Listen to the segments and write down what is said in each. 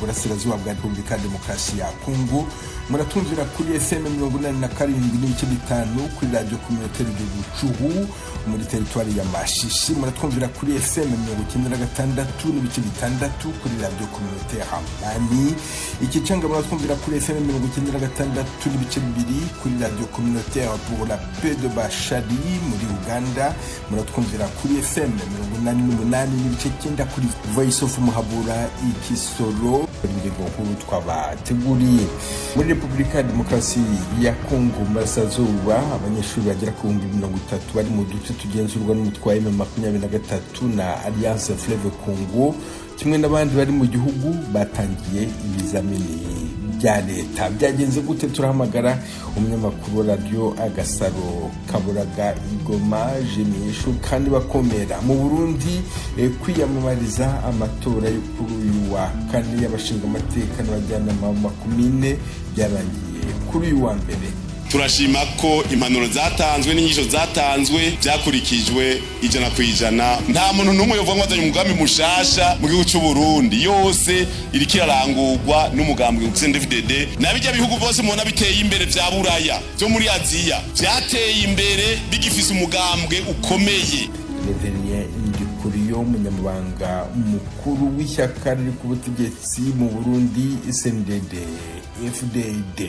burasirazuba bwa Repubulika Demokarasi ya Kongo. Muratumvira kuri FM 87.5 kuri radio communautaire de Bucuhu muri territoire ya Mashishi. Muratumvira kuri FM 96.6 kuri radio communautaire Hambani. Ikicanga muratumvira kuri FM 96.2 kuri radio communautaire pour la paix de Bashali muri Uganda. Muratumvira kuri FM 88.9 kuri Voice of Muhabura Ikisoro indirimbo nkuru twabateguriye. Muri Repubulika ya Demokarasi ya Kongo Burasirazuba abanyeshuri bagera ku 30 bari mu duce tugenzurwa n'umutwaye M23 na Alliance Fleuve Congo kimwe n'abandi bari mu gihugu batangiye ibizamini bya leta. Byagenze gute? Turahamagara umunyamakuru wa radio Agasaro Kaburaga Igoma Jemisho kandi bakomera mu Burundi kwiyamamariza amatora yo kuri uyu wa kane y'abashinga amateka n'abajyana makumine byarangiye kuri uyu wa mbere. Turashima ko impanuro zatanzwe n'inyigisho zatanzwe byakurikijwe 100%. Nta muntu numwe yovuga ngo azanye umugambi mushasha mu gihugu cy'u Burundi, yose irikirarangurwa n'umugambwe CNDD-FDD. Nabijya bihugu bose mubona biteye imbere vya Buraya byo muri Aziya byateye imbere bigifise umugambwe ukomeye. Leverien Ndikuriyo umunyamabanga mukuru w'ishyaka riri ku butegetsi mu Burundi CNDD-FDD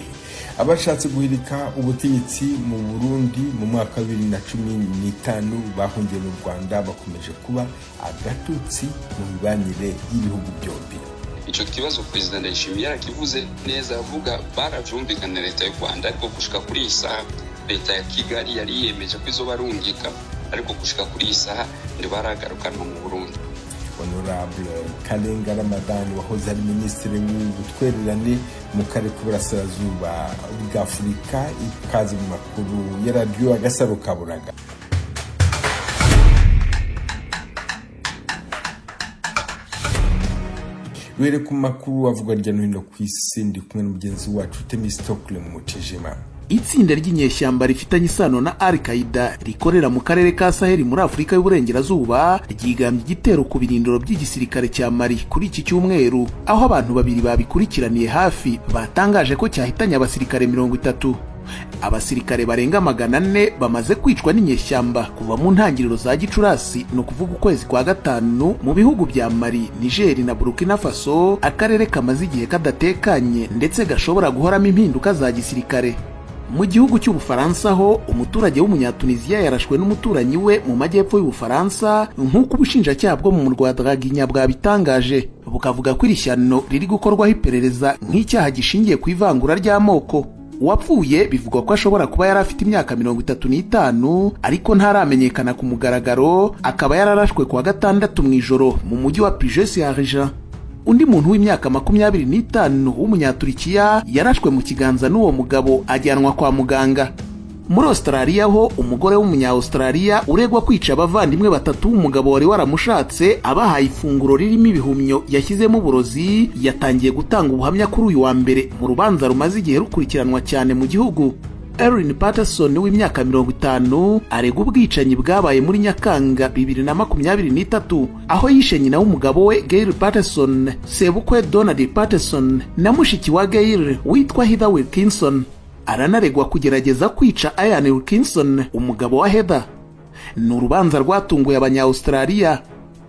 abashatse guhirika ubutegetsi mu Burundi mu mwaka wa 2015 bahungiye mu Rwanda bakomeje kuba agatutsi mu mibanire y'ibihugu byombi. Ico kibazo President Ndayishimiye yarakivuze neza, avuga baravyumvikana leta y'u Rwanda ariko gushika kuri isaha leta ya Kigali yari yemeje ko izobarungika, ariko gushika kuri isaha ndibaragarukanwa mu Burundi. Honorable Kalenga Ramadan wahoze ari ministre w'ubutwererane mu karere k'Uburasirazuba bwa Afurika, ikaze mu makuru ya radio Agasaro Kaburaga. Were ku makuru avuga rya no hino ku isi ndi kumwe n'umugenzi wacu Temistokle mu Mutijima. Itsinda ry'inyeshyamba rifitanye isano na Al-Qaeda rikorera mu karere ka Sahel muri Afurika y'Uburengerazuba ryigambye igitero ku birindiro by'igisirikare cya Mali kuri iki cyumweru, aho abantu babiri babikurikiraniye hafi batangaje ko cyahitanye abasirikare 30. Abasirikare barenga 400 bamaze kwicwa n'inyeshyamba kuva mu ntangiriro za Gicurasi, no kuvuga ukwezi kwa gatanu, mu bihugu bya Mali, Niger na Burkina Faso, akarere kamaze igihe kadatekanye ndetse gashobora guhoramo impinduka za gisirikare. Mu gihugu cy'Ubufaransa ho umuturage w'Umunyatunisia yarashwe n'umuturanyi we mu majyepfo y'Ubufaransa, nk'uko ubushinjacyaha bwo mu murwa Draginya bwabitangaje, bukavuga ko iri shyano riri gukorwaho iperereza nk'icyaha gishingiye ku ivangura ry'amoko. Uwapfuye bivugwa ko ashobora kuba yari afite imyaka 35 ariko ntaramenyekana ku mugaragaro, akaba yararashwe kuwa gatandatu mu ijoro mu mujyi wa Puget-Sargent. Undi muntu w'imyaka 25 w'Umunyaturikiya yarashwe mu kiganza n'uwo mugabo ajyanwa kwa muganga. Muri Australia ho umugore w'Umunya-Australia uregwa kwica abavandimwe 3 w'umugabo wari waramushatse abahaye ifunguro ririmo ibihumyo yashyizemo uburozi yatangiye gutanga ubuhamya kuri uyu wa mbere mu rubanza rumaze igihe rukurikiranwa cyane mu gihugu. Erin Patterson w'imyaka 50 arega ubwicanyi bwabaye muri Nyakanga 2023 aho yishe nyina w'umugabo we Gail Patterson, sebukwe Donald Patterson na mushiki wa Gail witwa Heather Wilkinson. Aranaregwa kugerageza kwica Ian Wilkinson, umugabo wa Heather. Ni urubanza rwatunguye abanya-Australia.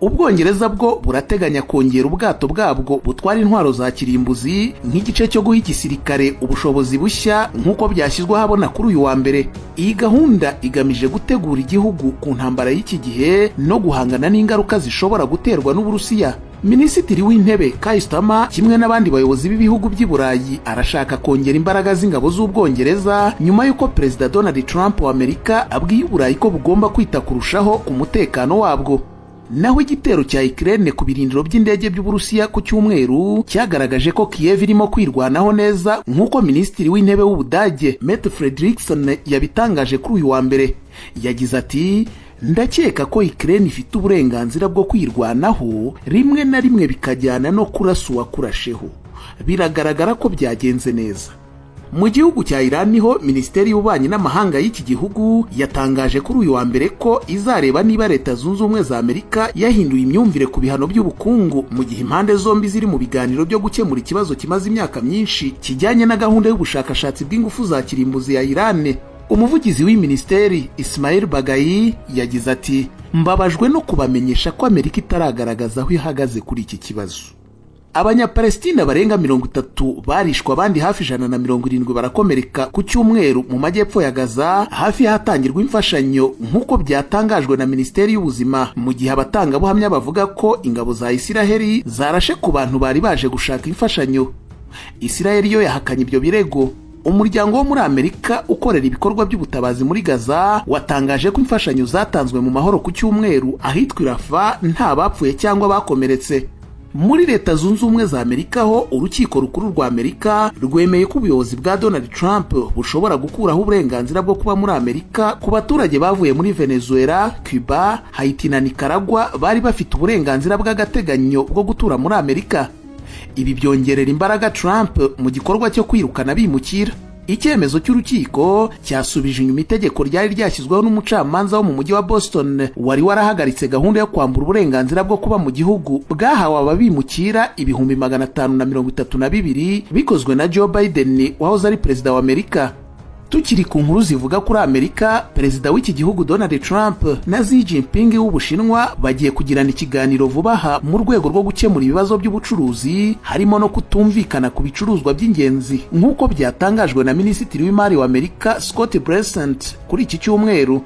Ubwongereza bwo burateganya kongera ubwato bwabwo butwara intwaro za kirimbuzi nk'igice cyo guha igisirikare ubushobozi bushya nk'uko byashyizwe habona kuri uyu wa mbere. Iyi gahunda igamije gutegura igihugu ku ntambara y'iki gihe no guhangana n'ingaruka zishobora guterwa n'Uburusiya. Minisitiri w'intebe Keir Starmer kimwe n'abandi bayobozi b'ibihugu by'i Burayi arashaka kongera imbaraga z'ingabo z'Ubwongereza nyuma y'uko Perezida Donald Trump wa Amerika abwiye Burayi ko bugomba kwita kurushaho ku mutekano wabwo. Naho igitero cya Ukraine ku birindiro by'indege by'Uburusiya ku cyumweru cyagaragaje ko Kiev irimo kwirwanaho neza nk'uko Minisitiri w'intebe w'Ubudage Mette Frederiksen yabitangaje kuri uyu wa mbere. Yagize ati, ndakeka ko Ukraine ifite uburenganzira bwo kwirwanaho, rimwe na rimwe bikajyana no kurasa uwakurasheho. Biragaragara ko byagenze neza. Mu gihugu cya Iran niho Minisiteri y'Ububanyi n'Amahanga y'iki gihugu yatangaje kuri uyu wa mbere ko izareba niba Leta Zunze Ubumwe za Amerika yahinduye imyumvire ku bihano by'ubukungu mu gihe impande zombi ziri mu biganiro byo gukemura ikibazo kimaze imyaka myinshi kijyanye na gahunda y'ubushakashatsi bw'ingufu za kirimbuzi ya Iran. Umuvugizi w'iyi minisiteri Ismail Bagayi yagize ati mbabajwe no kubamenyesha ko Amerika itaragaragaza aho ihagaze kuri iki kibazo. Abanyapalestina barenga 30 barishwe abandi hafi 170 barakomereka ku cyumweru mu majyepfo ya Gaza hafi y'ahatangirwa imfashanyo nk'uko byatangajwe na Minisiteri y'Ubuzima mu gihe abatangabuhamya bavuga ko ingabo za Isiraheli zarashe ku bantu bari baje gushaka imfashanyo. Isiraheli yo yahakanye ibyo birego. Umuryango wo muri Amerika ukorera ibikorwa by'ubutabazi muri Gaza watangaje ko imfashanyo zatanzwe mu mahoro ku cyumweru ahitwa Rafa nta bapfuye cyangwa bakomeretse. Muri Leta Zunze Ubumwe za Amerika ho urukiko rukuru rwa Amerika rwemeye ko ubuyobozi bwa Donald Trump bushobora gukuraho uburenganzira bwo kuba muri Amerika ku baturage bavuye muri Venezuela, Cuba, Haiti na Nicaragua bari bafite uburenganzira bw'agateganyo bwo gutura muri Amerika. Ibi byongerera imbaraga Trump mu gikorwa cyo kwirukana bimukira. Icyemezo cy'urukiko cyasubije inyuma itegeko ryari ryashyizweho n'umucamanza wo mu mujyi wa Boston wari warahagaritse gahunda yo kwambura uburenganzira bwo kuba mu gihugu bwahawe ababimukira 532 bikozwe na Joe Biden wahoze ari perezida wa Amerika. Tukiri ku nkuru zivuga kuri Amerika, perezida w'iki gihugu Donald Trump na Xi Jinping w'Ubushinwa bagiye kugirana ikiganiro vubaha mu rwego rwo gukemura ibibazo by'ubucuruzi harimo no kutumvikana ku bicuruzwa by'ingenzi nk'uko byatangajwe na Minisitiri w'Imari wa Amerika Scott Bessent kuri iki cyumweru.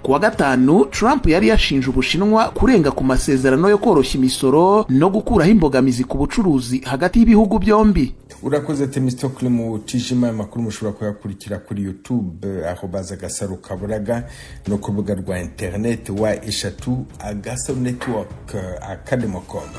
Kuwa gatanu, Trump yari yashinje Ubushinwa kurenga ku masezerano yo koroshya imisoro no gukuraho imbogamizi ku bucuruzi hagati y'ibihugu byombi. Urakoze Temistokle mu tijima amakuru mushobora kuyakurikira kuri YouTube aho baza Gasaro Kaburaga no ku rubuga rwa internet wa eshatu Agasaro Network Academy.com.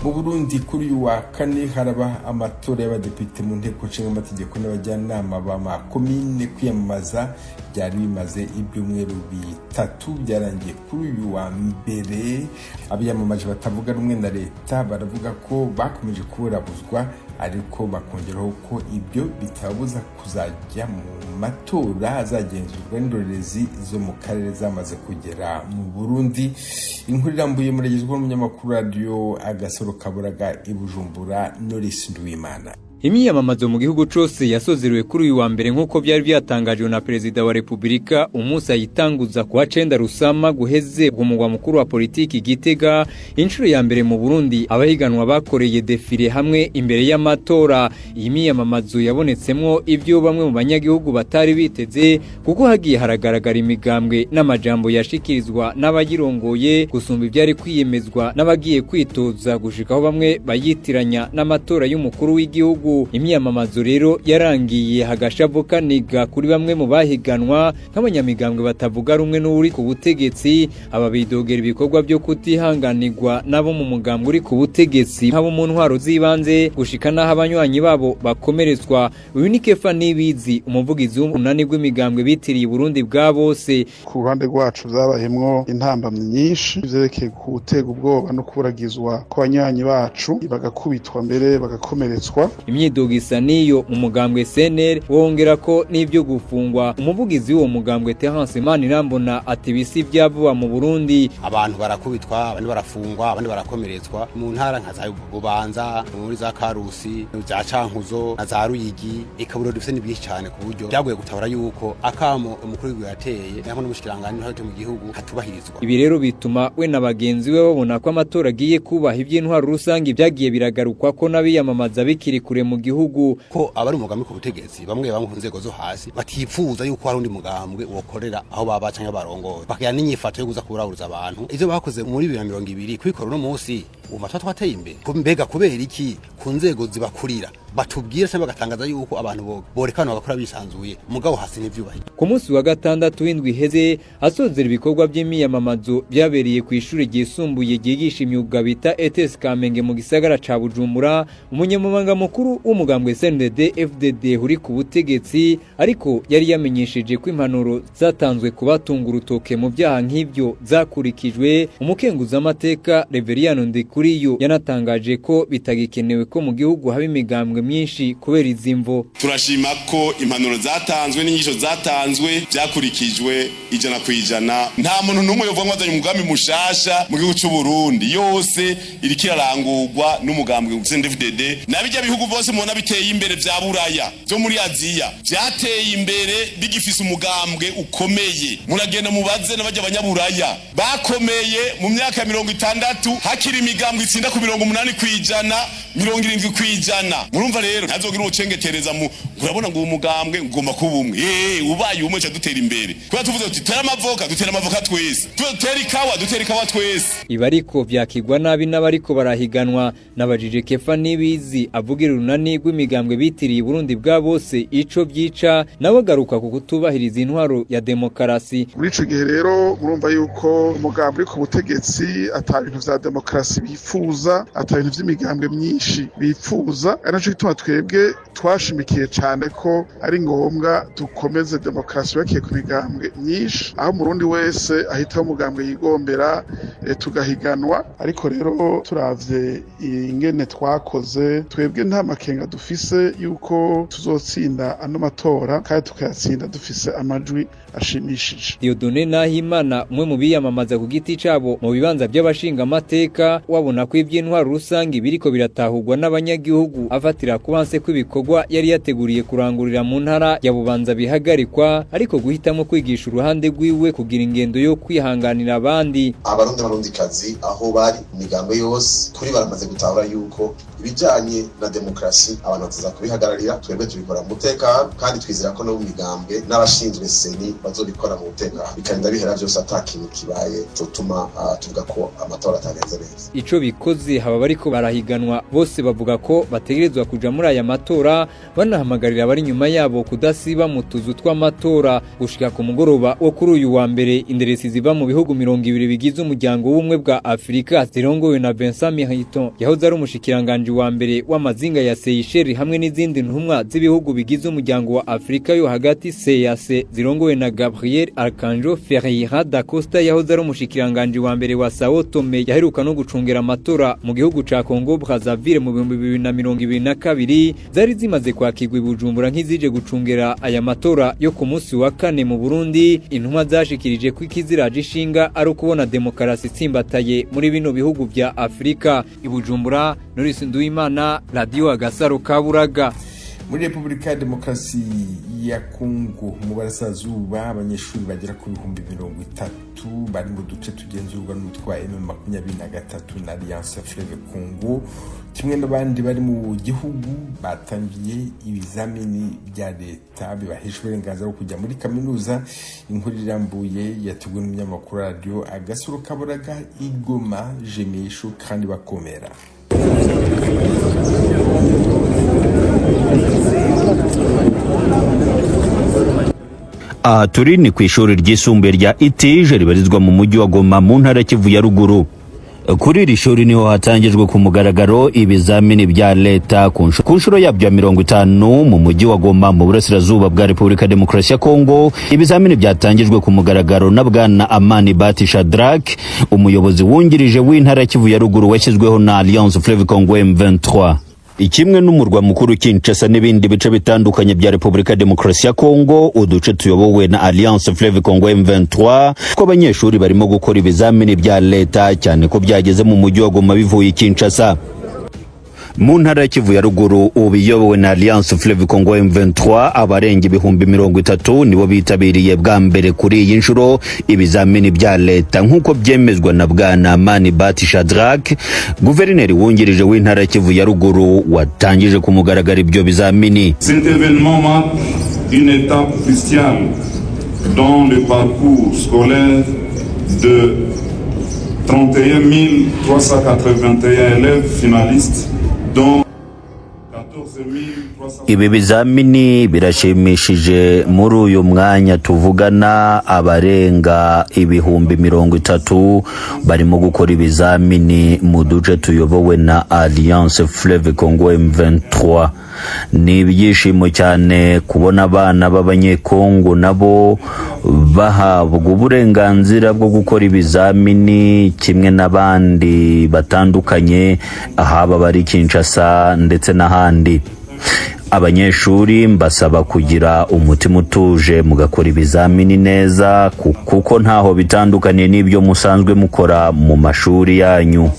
Mu Burundi kuri uyu wa kane haraba amatora y'abadepite mu nteko nshinga amategeko n'abajyanama ba makomine kwiyamamaza byari bimaze ibyumweru bitatu byarangiye kuri uyu wa mbere. Abiyamamaje batavuga rumwe na leta baravuga ko bakomeje kuburabuzwa ariko bakongeraho ko ibyo bitabuza kuzajya mu matora azagenzurwa n'indorerezi zo mu karere zamaze kugera mu Burundi. Inkuru irambuye muragezweho n'umunyamakuru radio Agasaro Kaburaga i Bujumbura Norris Nduwimana. Imyiyamamazo mu gihugu cyose yasozerewe kuri uyu wa mbere nk'uko byari byatangajwe na Perezida wa Repubulika umunsi ayitanguza ku wa 9 Rusama guheze ku mugwa mukuru wa politiki Gitega. Inshuro ya mbere mu Burundi abahiganwa bakoreye defile hamwe imbere y'amatora. Iyi myiyamamazo yabonetsemo ibyo bamwe mu banyagihugu batari biteze kuko hagiye haragaragara imigambwe n'amajambo yashikirizwa n'abagirongoye gusumba ibyari kwiyemezwa n'abagiye kwitoza gushikaho bamwe bayitiranya n'amatora y'umukuru w'igihugu. Imyiyamamazo rero yarangiye hagashavu kaniga kuri bamwe mu bahiganwa nk'abanyamigambwe batavuga rumwe n'uri ku butegetsi. Aba bidogera ibikorwa byo kutihanganirwa nabo mu mugambwe uri ku butegetsi nk'abo mu ntwaro z'ibanze gushika naho abanywanyi babo bakomerezwa. Uyu ni Kefa Nibizi, umuvugizi w'umunani bw'imigambwe bitiriye Burundi bwa bose. Ku ruhande rwacu zabahemwo intambamye nyinshi byerekeye gutega ubwoba no kuragizwa kw'abanywanyi bacu bagakubitwa mbere bagakomeretswa. Imyidogisa niyo mu mugambwe CNL wongera ko n'ibyo gufungwa. Umuvugizi w'uwo mugambwe Terence Manirambona ati bisi byavuba mu Burundi abantu barakubitwa abandi barafungwa abandi barakomeretswa mu ntara nka za Bubanza muri za Karusi za Cankuzo na za Ruyigi ikaburo dufite n'ibiki cyane ku buryo byaguye gutabara yuko akamo umukuru w'igihugu yateye naho n'umushikiranganje hagati mu gihugu hatubahirizwa. Ibi rero bituma we nabagenzi we babona ko amatora agiye kubaha iby'intwaro rusange byagiye biragarukwa ko nabiyamamaza bikiri kure mu gihugu ko abari umugambi ku butegetsi bamwe ku nzego zo hasi batifuza yuko hari undi mugambwe wokorera aho babacanye barongoye bakaya n'inyifato yo kuza kuburabuza abantu. Ivyo bakoze muri 2020 kwikora no munsi umatwa twateye imbere mbega kubera iki ku nzego zibakurira batubwira cyangwa bagatangaza yuko abantu borekana bagakora bisanzuye mugabo hasi n'ivyubahi. Ku munsi wa gatandatu w'indwi heze asozera ibikorwa by'imiyamamazo byabereye ku ishuri ryisumbuye ryigisha imyuga bita ETS Kamenge mu gisagara ca Bujumbura. Umunyamabanga mukuru w'umugambwe CNDD FDD uri ku butegetsi ariko yari yamenyesheje ko impanuro zatanzwe kubatunga urutoke mu byaha nk'ibyo zakurikijwe. Umukenguza amateka Reveriyano Ndiko kuri yo yanatangaje ko bitagikenewe ko mu gihugu haba imigambwe myinshi kubera izimvo. Turashima ko impanuro zatanzwe n'inyigisho zatanzwe byakurikijwe ijana ku ijana. Nta muntu n'umwe yovuga ngo azanye umugambi mushasha mu gihugu cy'u Burundi, yose irikirarangurwa n'umugambwe CNDD-FDD. Nabijya bihugu bose mubona biteye imbere vya Buraya byo muri Aziya byateye imbere bigifise umugambwe ukomeye. Muragenda mubaze n'abajya abanyaburaya bakomeye mu myaka ya 60 hakiri imigambwe itsinda ku 80%, 70%. Murumva rero ntazogira ucengetereza mu urabona ngo umugambwe ngomba kuba umwe. Ubaye umwe cyo dutera imbere. Kuba tuvuze uti tera amavoka dutera amavoka twese. Dutera ikawa dutera ikawa twese. Ibariko vyakigwa nabi n'abariko barahiganwa nabajije Kefa Nibizi avugira urunani rw'imigambwe bitiriye Burundi bwa bose ico byica nawe garuka ku kutubahiriza intwaro ya demokarasi. Muri ico gihe rero urumva yuko umugambwe ku butegetsi atabintu vya demokarasi bifuza, atabintu vy'imigambwe myinshi bifuza, araco gituma twebwe twashimikiye cyane ko ari ngombwa dukomeze demokarasi bakiye ku migambwe myinshi, aho Murundi wese ahita umugambwe yigombera tugahiganwa. Ariko rero turavye ingene twakoze twebwe nta makenga dufise yuko tuzotsinda ano matora kandi tukayatsinda dufise amajwi ashimishije. Dieudonné Nahimana umwe mu biyamamaza ku giti cabo mu bibanza by'abashinga amateka wabona ko iby'intwaro rusangi biriko biratahurwa n'abanyagihugu afatira kubanse kw'ibikorwa yari yateguriye kurangurira mu ntara ya Bubanza bihagarikwa, ariko guhitamo kwigisha uruhande rwiwe kugira ingendo yo kwihanganira abandi. Abarundi kazi aho bari imigambo yose kuri baramaze gutahura yuko ibijanye na demokarasi abantu bataza kubihagararira, twebwe tubikora mu mutekano kandi twizera ko no mu migambwe n'abashinzwe seni bazobikora mu mutekano bikarinda bihera byose atakintu kibaye tutuma tuvuga ko amatora atagenze neza. Ico bikoze haba bariko barahiganwa bose bavuga ko bategerezwa kuja muri aya matora, banahamagarira abari nyuma yabo kudasiba mu tuzu tw'amatora. Gushika ku mugoroba wo kuri uyu wa mbere inderesi ziva mu bihugu 200 bigize umuryango w'ubumwe bwa Afrika zirongowe na Vincent Miriton yahoze ari umushikiranganje wa mbere w'amazinga ya Seychelles hamwe n'izindi ntumwa z'ibihugu bigize umuryango wa Afrika yo hagati CEEAC zirongowe na Gabriel Arcangelo Ferreira da Costa yahoze ari umushikiranganje wa mbere wa Sao Tome yaheruka no gucungera amatora mu gihugu ca Congo Brazzaville mu 2022 zari zimaze kwakirwa Bujumbura nk'izije gucungera aya matora yo ku munsi wa kane mu Burundi. Intumwa zashikirije ko ikiziraje ishinga ari ukubona demokarasi tsimbataye muri bino bihugu vya Afrika. Ibujumbura, Norris Nduwimana, Radio Agasaro Kaburaga. Muri Republika ya Demokarasi ya Kongo mu Burasirazuba abanyeshuri bagera ku 30,000 bari mu duce tugenzurwa n'umutwe wa M23 na Alliance Fleuve Congo, kimwe n'abandi bari mu gihugu batangiye ibizamini bya leta bibahesha uburenganzira bwo kujya muri kaminuza. Inkuru irambuye yateguwe n'umunyamakuru Radio Agasaro Kaburaga Igoma Jemisho kandi bakomera. Turi ni ku ishuri ryisumbuye rya Itije ribarizwa mu mujyi wa Goma mu ntara Kivu ya ruguru. Kuri iri shuri niho hatangijwe ku mugaragaro ibizamini bya leta ku nshuro yabyo 50 mu mujyi wa Goma mu burasirazuba bwa Republika Demokarasi ya Kongo. Ibizamini byatangijwe ku mugaragaro na Bwana Amani Bati Shadrack, umuyobozi wungirije w'intara Kivu ya ruguru washyizweho na Alliance Fleuve Congo M23. Ikimwe n'umurwa mukuru Kinshasa n'ibindi bice bitandukanye bya Republika Demokarasi ya Kongo, uduce tuyobowe na Alliance Fleuve Congo M23, ko abanyeshuri barimo gukora ibizamini bya leta cyane ko byageze mu mujyi wa Goma bivuye Kinshasa. Mu ntara Kivu ya ruguru ubiyobowe na Alliance Fleuve Congo M23 abarenga 30,000 nibo bitabiriye bwa mbere kuri iyi nshuro ibizamini bya leta nk'uko byemezwa na Bwana Amani Bati Shadrack, guverineri wungirije w'intara Kivu ya ruguru watangije ku mugaragaro ibyo bizamini. Cet événement marque une étape cruciale dans le parcours scolaire de 31 381 élèves finalistes. Ibi bizamini birashimishije muri uyu mwanya tuvugana abarenga 30,000 barimo gukora ibizamini mu duce tuyobowe na Alliance Fleuve Congo M23. ni ibyishimo cyane kubona abana b'abanyekongo nabo bahabwa uburenganzira bwo gukora ibizamini kimwe n'abandi batandukanye haba bari Kinshasa ndetse n'ahandi. Abanyeshuri mbasaba kugira umutima utuje mugakora ibizamini neza kuko ntaho bitandukanye n'ibyo musanzwe mukora mu mashuri yanyu.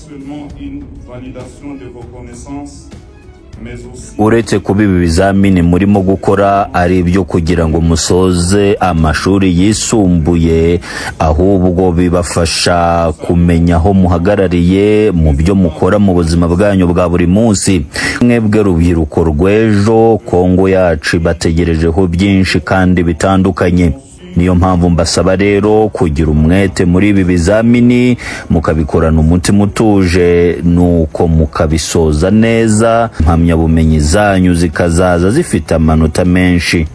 Uretse kuba ibi bizamini murimo gukora ari ibyo kugira ngo musoze amashuri yisumbuye, ahubwo bibafasha kumenya aho muhagarariye mu byo mukora mu buzima bwanyu bwa buri munsi. Mwebwe rubyiruko rw'ejo, Kongo yacu bategerejeho byinshi kandi bitandukanye. Niyo mpamvu mbasaba rero kugira umwete muri ibi bizamini mukabikorana umutima utuje, nuko mukabisoza neza, impamyabumenyi zanyu zikazaza zifite amanota menshi.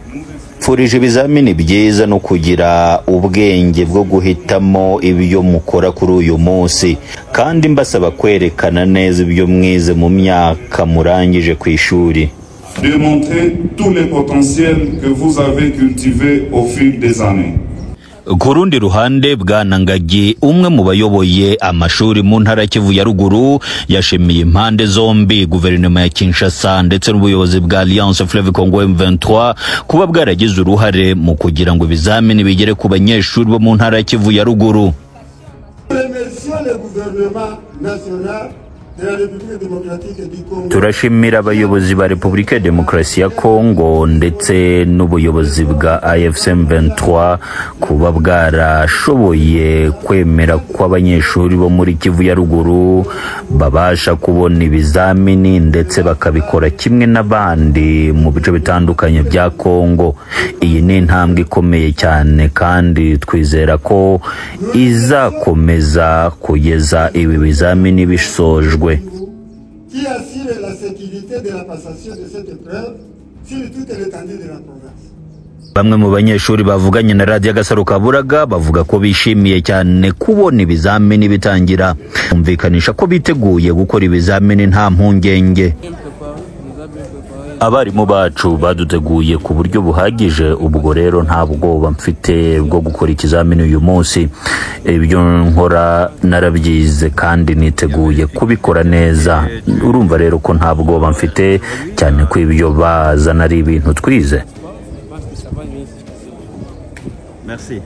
Furije ibizamini byiza no kugira ubwenge bwo guhitamo ibyo mukora kuri uyu munsi, kandi mbasaba kwerekana neza ibyo mwize mu myaka murangije ku ishuri. Démontrer tous les potentiels que vous avez cultivés au fil des années. Ku rundi ruhande, Bwana Ngagi, umwe mu bayoboye amashuri mu ntara Kivu ya ruguru, yashimiye impande zombi, guverinoma ya Kinshasa ndetse n'ubuyobozi bwa Alliance Fleuve Congo M23 kuba bwaragize uruhare mu kugira ngo ibizamini bigere ku banyeshuri bo mu ntara Kivu ya ruguru. Turashimira abayobozi ba Repubulika ya Demokarasi ya Kongo ndetse n'ubuyobozi bwa AFC M23 kuba bwarashoboye kwemera ko abanyeshuri bo muri Kivu ya ruguru babasha kubona ibizamini ndetse bakabikora kimwe n'abandi mu bice bitandukanye bya Kongo. Iyi ni intambwe ikomeye cyane kandi twizera ko izakomeza kugeza ibi bizamini bisojwe. Qui assure la sécurité de la passation de cette épreuve sur toute l'étendue de la province. Bamwe mu banyeshuri bavuganye na Radio Gasaro Kaburaga bavuga ko bishimiye cyane kubona ibizamini bitangira, kumvikanisha ko biteguye gukora ibizamini nta mpungenge. Abarimu bacu baduteguye ku buryo buhagije, ubwo rero nta bwoba mfite bwo gukora ikizamini uyu munsi. Ibyo nkora narabyize kandi niteguye kubikora neza. Urumva rero ko nta bwoba mfite cyane ko ibyo bazana ari ibintu twize. Merci.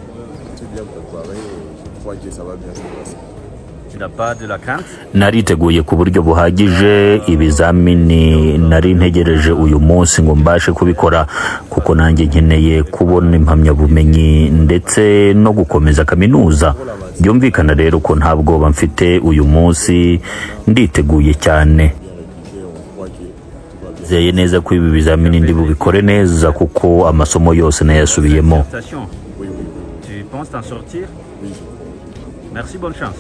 Nariteguye ku buryo buhagije, ibizamini nari ntegereje uyu munsi ngo mbashe kubikora kuko nanjye nkeneye kubona impamyabumenyi ndetse no gukomeza kaminuza. Byumvikana rero ko nta bwoba mfite uyu munsi, nditeguye cyane. Zeye neza ko ibi bizamini ndi bubikore neza kuko amasomo yose nayasubiyemo. Tu penses t'en sortir? Oui. Merci, bonne chance.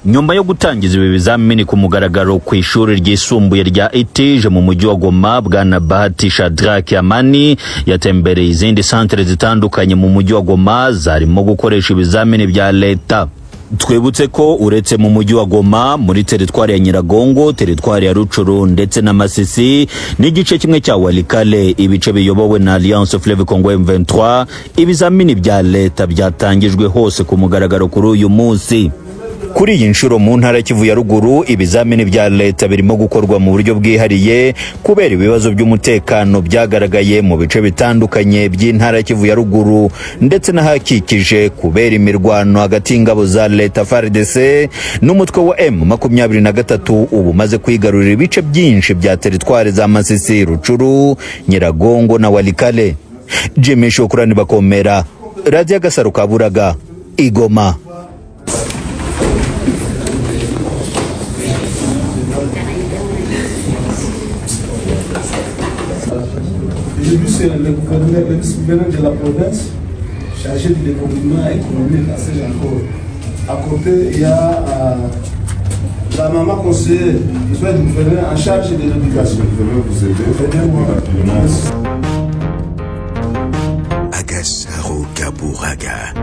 Nyuma yo gutangiza ibi bizamini ku mugaragaro ku ishuri ryisumbuye rya Itije mu mujyi wa Goma, Bwana Bahati Shadrack Amani yatembereye izindi santere zitandukanye mu mujyi wa Goma zarimo gukoresha ibizamini bya leta. Twebutse ko uretse mu mujyi wa Goma, muri teritwari ya Nyiragongo, teritwari ya Ruchuru ndetse na Masisi n'igice kimwe cya Walikale, ibice biyobowe na Alliance Fleuve Congo M23, ibizamini bya leta byatangijwe hose ku mugaragaro kuri uyu munsi. Kuri iyi nshuro mu ntara Kivu ya ruguru, ibizamini bya leta birimo gukorwa mu buryo bwihariye kubera ibibazo by'umutekano byagaragaye mu bice bitandukanye by'intara Kivu ya ruguru ndetse n'ahakikije kubera imirwano hagati y'ingabo za leta FARDC n'umutwe wa M23 ubu maze kwigarurira ibice byinshi bya teritwari za Masisi, Ruchuru, Nyiragongo na Walikale. Jimmy Shukrani Bakomera, Radio Gasaro Kaburaga, Igoma. J'ai vu c'est le gouverneur de la province chargé du développement économique à Saint-Jean-Claude. À côté, il y a la maman conseillère, qui soit le gouverneur en charge de l'éducation. Je vais vous aider. Agasaro Kaburaga.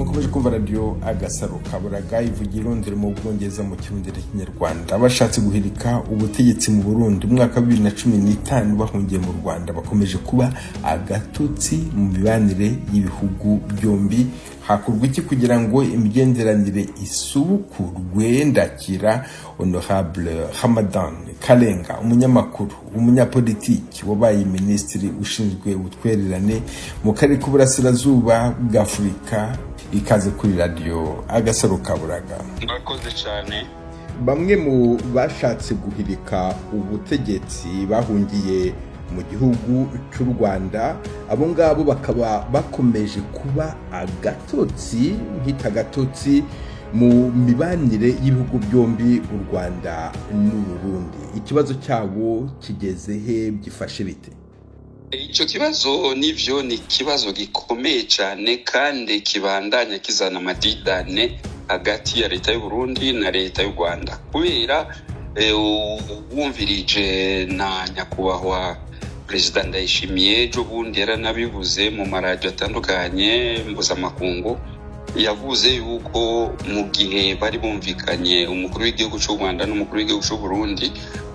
mukomeje kumva radio Agasaro Kaburaga ivugira Londres mu Bwongereza mu Kirundi n'Ikinyarwanda. Abashatse guhirika ubutegetsi mu Burundi umwaka wa 2015 bahungiye mu Rwanda bakomeje kuba agatotsi mu mibanire y'ibihugu byombi. Hakurwa iki kugira ngo imigenderanire isubukurwe? Ndakira Honorable Hamadan Kalenga, umunyamakuru, umunyapolitiki wabaye ministri ushinzwe ubutwererane mu karere k'Uburasirazuba bw'Afurika. Ikaze kuri radio Agasaro Kaburaga. Murakoze cyane. Bamwe mu bashatse guhirika ubutegetsi bahungiye mu gihugu cy'u Rwanda, abo ngabo bakaba bakomeje kuba agatotsi nk'itagatotsi mu mibanire y'ibihugu byombi, u Rwanda n'u Burundi. Ikibazo cyabo kigeze he, byifashe bite? Icyo kibazo nivyo ni kibazo gikomeye cyane kandi kibandanya kizana amadidane hagati ya leta y'u Burundi na leta y'u Rwanda, kubera wumvirije na nyakubahwa Perezida Ndayishimiye ejo bundi yaranabivuze mu maradio atandukanye mpuzamakungu. Yavuze yuko mu gihe bari bumvikanye umukuru w'igihugu cy'u Rwanda n'umukuru w'igihugu cy'u Burundi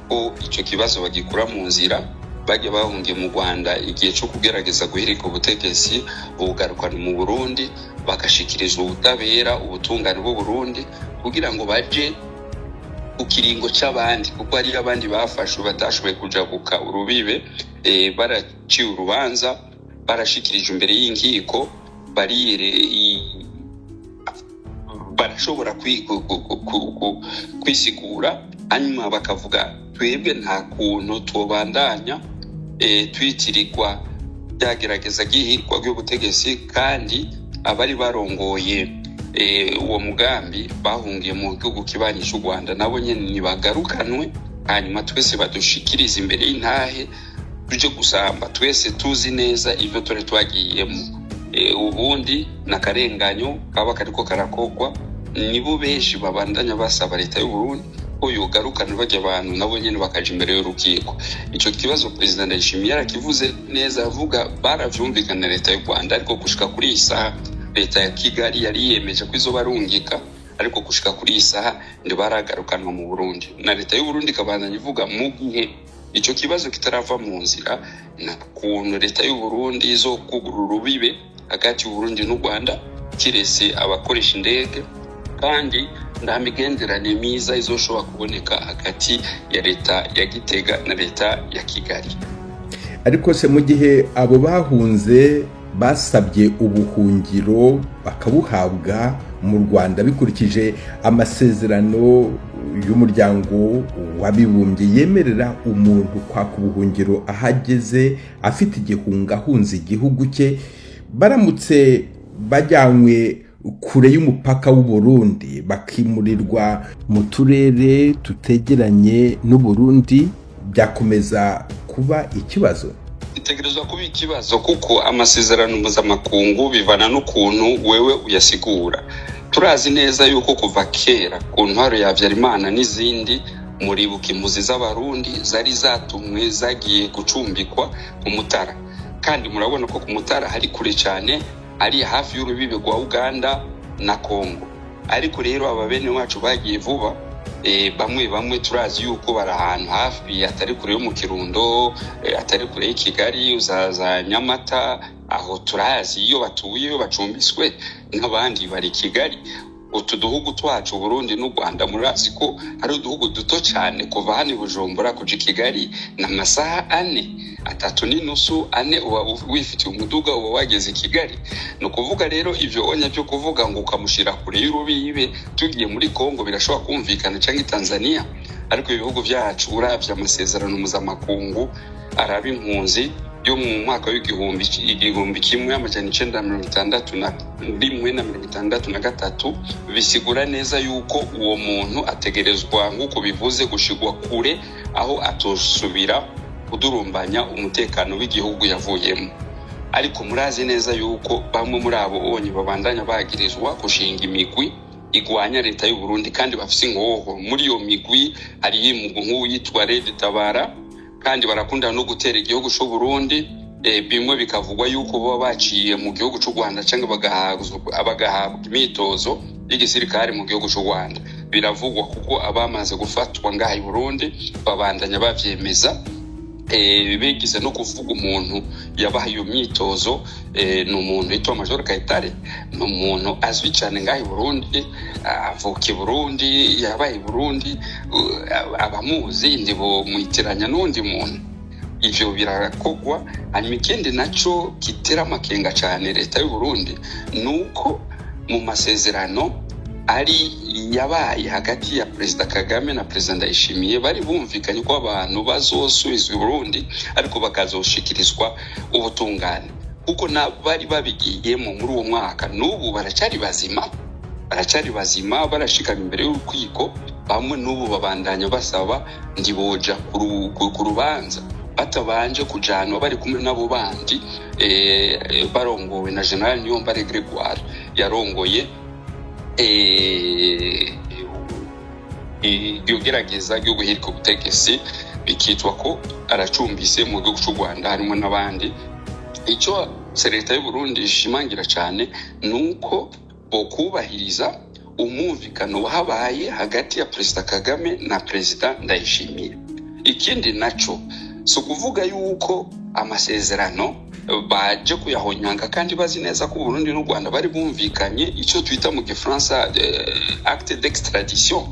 ko icyo kibazo bagikura mu nzira, bajya bahungiye mu Rwanda igihe cyo kugerageza guhirika ubutegetsi bugarukana mu Burundi, bagashikirizwa ubutabera, ubutungane bw'u Burundi kugira ngo baje ku kiringo cy'abandi, kuko ari abandi bafashwe batashoboye kujabuka urubibe, baraciye urubanza, barashikirije imbere y'inkiko, barashobora kwisigura, hanyuma bakavuga twebwe nta kuntu tubandanya twitirirwa byagerageza gihirwa ry'ubutegetsi, kandi abari barongoye uwo mugambi bahungiye mu gihugu kibanyi cy'u Rwanda nabo nyene nibagarukanwe, hanyuma twese badushikiriza imbere y'intahe tuje gusamba, twese tuzi neza ivyo tore twagiyemo. Ubundi nakarenganyo kaba kariko karakogwa, nibo benshi babandanya basaba leta y'u Burundi ko yogarukana bajya abantu nabo nyene bakaje imbere y'urukiko. Ico kibazo President Ndayishimiye yarakivuze neza, avuga baravyumvikana leta y'u Rwanda, ariko gushika kuri isaha leta ya Kigali yari yemeje ko izo barungika, ariko gushika kuri isaha ndibaragarukana mu Burundi, na leta y'u Burundi kabandanya ivuga mu gihe ico kibazo kitarava mu nzira na kuntu leta y'u Burundi izo kugurura urubibe hagati y'u Burundi n'u Rwanda kirese abakoresha indege, kandi nta migenderanire myiza izoshobora kuboneka hagati ya leta ya Gitega na leta ya Kigali. Ariko se mu gihe abo bahunze basabye ubuhungiro bakabuhabwa mu Rwanda bikurikije amasezerano y'umuryango w'abibumbye yemerera umuntu kwaka ubuhungiro ahageze afite igihunga ahunze igihugu cye, baramutse bajyanywe kure y'umupaka w'u Burundi bakimurirwa mu turere tutegeranye n'u Burundi, byakomeza kuba ikibazo? Itegerezwa kuba ikibazo kuko amasezerano mpuzamakungu bivana n'ukuntu wewe uyasigura. Turazi neza yuko kuva kera ku ntwaro ya Habyarimana n'izindi muribuka impuzi z'abarundi zari zatumwe zagiye gucumbikwa ku Mutara, kandi murabona ko ku Mutara hari kure cyane, ari hafi y'urubibe rwa Uganda na Kongo. Ariko rero ababene wacu bagiye vuba, bamwe turazi yuko bari ahantu hafi atari kure yo mu Kirundo, atari kure y'Kigali, uzaza Nyamata, aho turazi iyo batuye iyo bacumbiswe n'abandi bari Kigali. Utu duhugu twacu Burundi n'u Rwanda murazi ko ari uduhugu duto cyane, kuva hano Bujumbura kuja Kigali na masaha 3:30 uba wifitiye umuduga uba wageze Kigali. No kuvuga rero ivyo onya byo kuvuga ngo ukamushira kure y'urubibe tugiye muri Kongo birashobora kumvikana cyangwa Tanzania, ariko ibihugu byacu uravye amasezerano mpuzamakungu araba impunzi yo mu mwaka w'igihumbi kimwe amajana 1963 bisigura neza yuko uwo muntu ategerezwa nk'uko bivuze gushigwa kure aho atosubira kudurumbanya umutekano w'igihugu yavuyemo. Ariko murazi neza yuko bamwe muri abo onye babandanya bagirizwa gushinga imigwi igwanya leta y'u Burundi, kandi bafise ingoho. Muri iyo migwi hari imugwi nk'uwo yitwa Red Tabara, kandi barakunda no gutera igihugu cy'u Burundi, bimwe bikavugwa yuko baba baciye mu gihugu cy'u Rwanda cyangwa bagahabwa imyitozo y'igisirikare mu gihugu cy'u Rwanda. Biravugwa kuko abamaze gufatwa ngaha i Burundi babandanya bavyemeza. Bigize no kuvuga umuntu yabaha iyo myitozo ni umuntu yitwa Major Kayitare, ni umuntu azwi cyane ngaha i Burundi, avuka i Burundi, yabaye i Burundi, abamuzi ndibo muyitiranya n'undi muntu. Ivyo birakogwa. Hanyuma ikindi naco kitera amakenga cyane leta y'u Burundi nuko mu masezerano ari yabaye hagati ya Perezida Kagame na Perezida Ndayishimiye bari bumvikanye ko abantu bazosubizwa i Burundi ariko bakazoshikirizwa ubutungane, kuko bari babigiyemo muri uwo mwaka. N'ubu baracari bazima barashikana imbere y'urukiko. Bamwe n'ubu babandanya basaba ndiboja ku rubanza batabanje kujanwa bari kumwe nabo bandi barongowe na General Niyombare Gregoire yarongoye gerageza ryo guhirika ubutegetsi, bikitwa ko aracumbise mu gihugu cy'u Rwanda harimo n'abandi. Icyo leta y'u Burundi ishimangira cyane nuko bokubahiriza umumvikano wahabaye hagati ya Perezida Kagame na Perezida Ndayishimiye. Ikindi naco so kuvuga yuko amasezerano baje kuyahonyanga kandi bazi neza ko Burundi n'u Rwanda bari bumvikanye icyo twita mu Gifaransa acte d'extradition.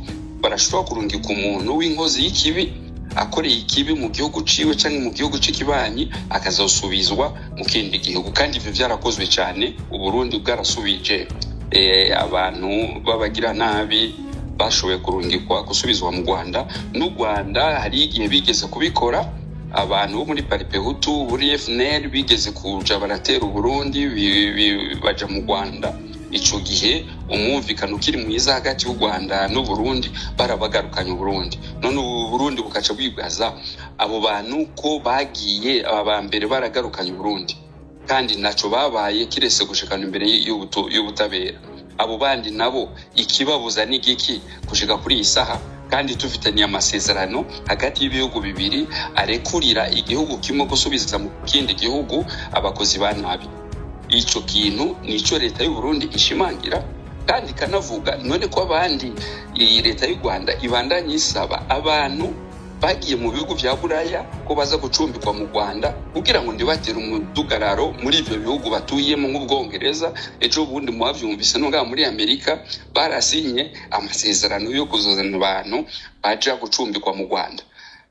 Barashobora kurungika umuntu w'inkozi y'ikibi akoreye ikibi mu gihugu ciwe cyangwa mu gihugu cy'ikibanyi akazosubizwa mu kindi gihugu, kandi ivyo byarakozwe cyane. Uburundi bwarasubije abantu babagira nabi bashoboye kurungikwa gusubizwa mu Rwanda. N'u Rwanda hari igihe bigeze kubikora. Abantu bo muri Paripehutu muri FNL bigeze kuja baratera Burundi baja mu Rwanda. Ico gihe umumvikano ukiri mwiza hagati y'u Rwanda n'u Burundi barabagarukanye Burundi. None Burundi bukaca bwibaza abo bantu ko bagiye abambere baragarukanye Burundi, kandi naco babaye kirese gushikana imbere y'ubutabera. Abo bandi nabo ikibabuza n'igiki gushika kuri isaha, kandi tufitaniye amasezerano hagati y'ibihugu bibiri arekurira igihugu kimwe gusubiza mu kindi gihugu abakozi ba nabi. Ico kintu nico leta y'u Burundi ishimangira kandi kanavuga. None ko abandi leta y'u Rwanda ibandanye isaba abantu bagiye mu bihugu vya Buraya ko baza gucumbikwa mu Rwanda kugira ngo ndibatera umudugararo muri ivyo bihugu batuyemo nk'Ubwongereza. Ejo bundi muhavyumvise no ngaha muri Amerika barasinye amasezerano yo kuzozana abantu baja gucumbikwa mu Rwanda.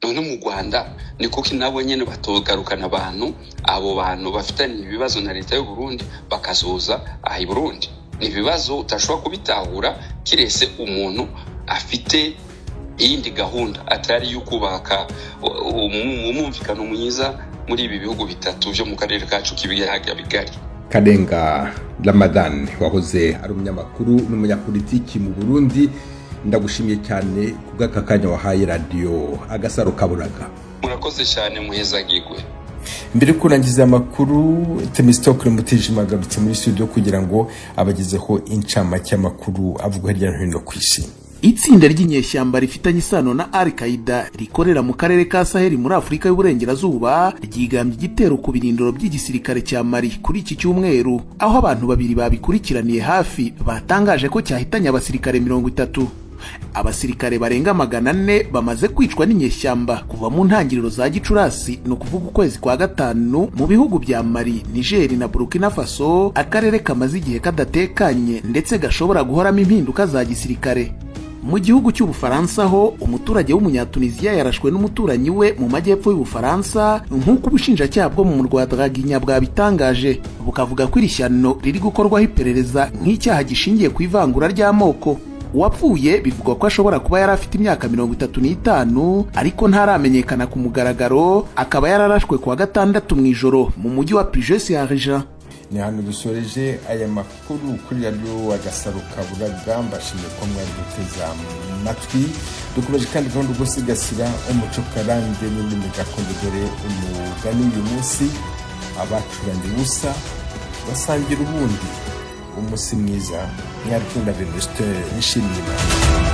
None mu Rwanda ni kuki nabo nyene batogarukana abantu, abo bantu bafitanye ibibazo na leta y'u Burundi bakazoza aha i Burundi? Ni ibibazo utashobora kubitahura kirese umuntu afite iyindi gahunda atari y'ukubaka umumvikano mwiza muri ibi bihugu bitatu byo mu karere kacu k'ibiyaga bigari. Kadenga Ramadan wahoze ari umunyamakuru n'umunyapolitiki mu Burundi, ndagushimiye cyane kubw'aka kanya wahaye radio Agasaro Kaburaga. Murakoze cyane muhezagirwe. Mbere kurangiza amakuru, Temistokle Mutijima agarutse muri studio kugira ngo abagezeho incamake y'amakuru avugwa hirya no hino ku isi. Itsinda ry'inyeshyamba rifitanye isano na Al-Qaeda rikorera mu karere ka Sahel muri Afurika y'Uburengerazuba ryigambye igitero ku birindiro by'igisirikare cya Mali kuri iki cyumweru, aho abantu babiri babikurikiraniye hafi batangaje ko cyahitanye abasirikare 30. Abasirikare barenga 400 bamaze kwicwa n'inyeshyamba kuva mu ntangiriro za Gicurasi, no kuvuga ukwezi kwa gatanu, mu bihugu bya Mali, Niger na Burkina Faso, akarere kamaze igihe kadatekanye ndetse gashobora guhoramo impinduka za gisirikare. Mu gihugu cy'Ubufaransa ho umuturage w'Umunyatunisia yarashwe n'umuturanyi we mu majyepfo y'Ubufaransa, nk'uko ubushinjacyaha bwo mu murwa Draginya bwabitangaje, bukavuga ko iri shyano riri gukorwaho iperereza nk'icyaha gishingiye ku ivangura ry'amoko. Uwapfuye bivugwa ko ashobora kuba yari afite imyaka 35 ariko ntaramenyekana ku mugaragaro, akaba yararashwe kuwa gatandatu mu ijoro mu mujyi wa Puget-Saint-Jean. Ni hano dusoreje aya makuru kuri radio Agasaro Kaburaga. Mbashimiye ko mwari guteza amatwi. Dukomeje kandi gahunda gusigasira umuco karande n'indimi gakondo, dore umugani uyu munsi abacuranye ubusa basangira ubundi. Umusi mwiza, mwari kunda Venuste Nshimiyimana.